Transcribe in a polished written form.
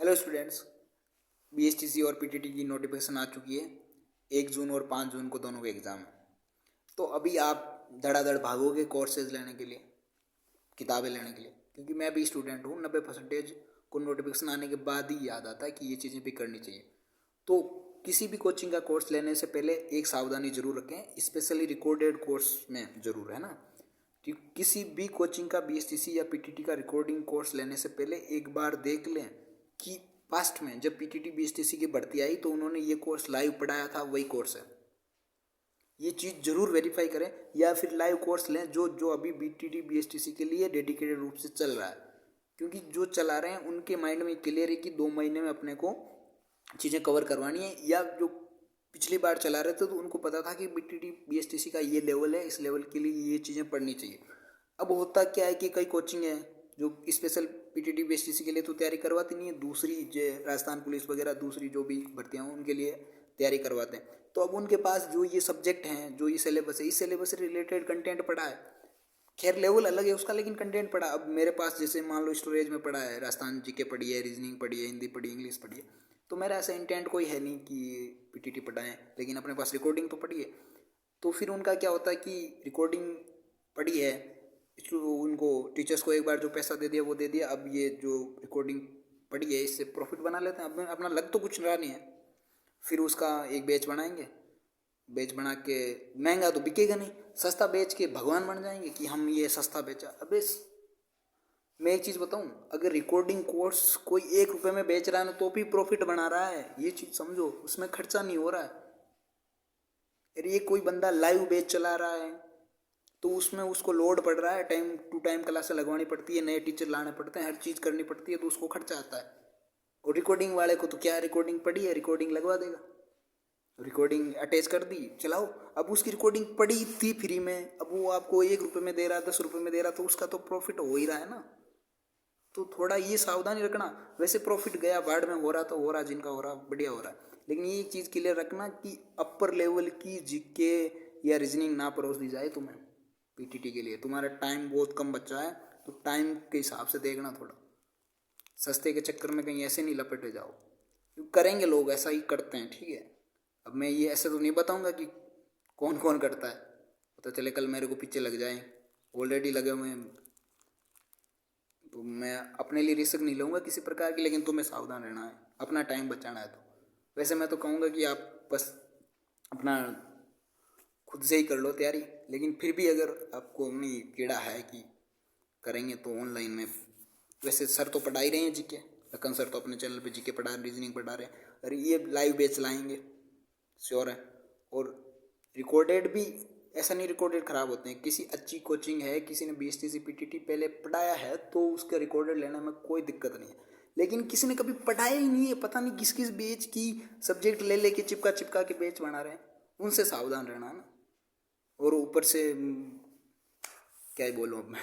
Hello students, BSTC और PTT की notification आ चुकी है। 1 जून और 5 जून को दोनों के एग्ज़ाम है। तो अभी आप धड़ाधड़ भागोगे कोर्सेज लेने के लिए, किताबें लेने के लिए, क्योंकि मैं भी स्टूडेंट हूँ। 90% को नोटिफिकेशन आने के बाद ही याद आता है कि ये चीज़ें भी करनी चाहिए। तो किसी भी कोचिंग का कोर्स लेने से पहले एक सावधानी जरूर रखें, स्पेशली रिकॉर्डेड कोर्स में जरूर, है ना। कि किसी भी कोचिंग का बीएसटीसी या पीटीटी का रिकॉर्डिंग कोर्स लेने से पहले एक बार देख लें कि पास्ट में जब पीटीटी बीएसटीसी की भर्ती आई तो उन्होंने ये कोर्स लाइव पढ़ाया था, वही कोर्स है। ये चीज़ जरूर वेरीफाई करें, या फिर लाइव कोर्स लें जो जो अभी पीटीटी बीएसटीसी के लिए डेडिकेटेड रूप से चल रहा है। क्योंकि जो चला रहे हैं उनके माइंड में क्लियर है कि 2 महीने में अपने को चीज़ें कवर करवानी है, या जो पिछली बार चला रहे थे तो उनको पता था कि पीटीटी बीएसटीसी का ये लेवल है, इस लेवल के लिए ये चीज़ें पढ़नी चाहिए। अब होता क्या है कि कई कोचिंग है जो स्पेशल पीटीटी बीएसटीसी के लिए तो तैयारी करवाती नहीं है, दूसरी जो राजस्थान पुलिस वगैरह दूसरी जो भी भर्तियाँ हैं उनके लिए तैयारी करवाते हैं। तो अब उनके पास जो ये सब्जेक्ट हैं, जो ये सिलेबस है, इस सिलेबस से रिलेटेड कंटेंट पढ़ा है। खैर लेवल अलग है उसका, लेकिन कंटेंट पढ़ा। अब मेरे पास जैसे मान लो स्टोरेज में पढ़ा है, राजस्थान जीके पढ़ी है, रीजनिंग पढ़ी है, हिंदी पढ़ी है, इंग्लिश पढ़ी है, तो मेरा ऐसा इंटेंट कोई है नहीं कि पीटीटी पढ़ाएं, लेकिन अपने पास रिकॉर्डिंग तो पढ़ी है। तो फिर उनका क्या होता है कि रिकॉर्डिंग पढ़ी है, उनको टीचर्स को एक बार जो पैसा दे दिया वो दे दिया। अब ये जो रिकॉर्डिंग पढ़ी है इससे प्रॉफिट बना लेते हैं। अब अपना लग तो कुछ रहा नहीं है। फिर उसका एक बैच बनाएंगे, बेच बना के महंगा तो बिकेगा नहीं, सस्ता बेच के भगवान बन जाएंगे कि हम ये सस्ता बेचा। अबे मैं एक चीज़ बताऊं, अगर रिकॉर्डिंग कोर्स कोई 1 रुपये में बेच रहा है ना तो भी प्रॉफिट बना रहा है। ये चीज़ समझो, उसमें खर्चा नहीं हो रहा है। अरे ये कोई बंदा लाइव बेच चला रहा है तो उसमें उसको लोड पड़ रहा है, टाइम टू टाइम क्लासें लगवानी पड़ती है, नए टीचर लाने पड़ते हैं, हर चीज़ करनी पड़ती है, तो उसको खर्चा आता है। और रिकॉर्डिंग वाले को तो क्या, रिकॉर्डिंग पड़ी है, रिकॉर्डिंग लगवा देगा, रिकॉर्डिंग अटैच कर दी, चलाओ। अब उसकी रिकॉर्डिंग पड़ी थी फ्री में, अब वो आपको 1 रुपये में दे रहा है, 10 रुपये में दे रहा है, तो उसका तो प्रॉफिट हो ही रहा है ना। तो थोड़ा ये सावधानी रखना। वैसे प्रॉफिट गया बाढ़ में, हो रहा तो हो रहा, जिनका हो रहा बढ़िया हो रहा है, लेकिन ये चीज़ क्लियर रखना कि अपर लेवल की जीके या रीजनिंग ना परोस दी जाए तुम्हें पीटीटी के लिए। तुम्हारा टाइम बहुत कम बचा है, तो टाइम के हिसाब से देखना थोड़ा, सस्ते के चक्कर में कहीं ऐसे नहीं लपेटे जाओ। करेंगे लोग, ऐसा ही करते हैं, ठीक है। अब मैं ये ऐसे तो नहीं बताऊंगा कि कौन कौन करता है, पता चले कल मेरे को पीछे लग जाए, ऑलरेडी लगे हुए हैं। तो मैं अपने लिए रिस्क नहीं लूँगा किसी प्रकार की, लेकिन तुम्हें सावधान रहना है, अपना टाइम बचाना है। तो वैसे मैं तो कहूँगा कि आप बस अपना खुद से ही कर लो तैयारी, लेकिन फिर भी अगर आपको नहीं कीड़ा है कि करेंगे तो ऑनलाइन में, वैसे सर तो पढ़ा ही रहे हैं जीके, लखन सर तो अपने चैनल पे जीके पढ़ा रहे, रीजनिंग पढ़ा रहे हैं, और ये लाइव बैच लाएंगे श्योर है। और रिकॉर्डेड भी, ऐसा नहीं रिकॉर्डेड ख़राब होते हैं। किसी अच्छी कोचिंग है, किसी ने बीएसटीसी पीटीटी पहले पढ़ाया है तो उसका रिकॉर्डेड लेने में कोई दिक्कत नहीं है। लेकिन किसी ने कभी पढ़ाया ही नहीं है, पता नहीं किस किस बेच की सब्जेक्ट ले लेके चिपका चिपका के बेच बना रहे हैं, उनसे सावधान रहना है ना। और ऊपर से क्या ही बोलूँ अब मैं।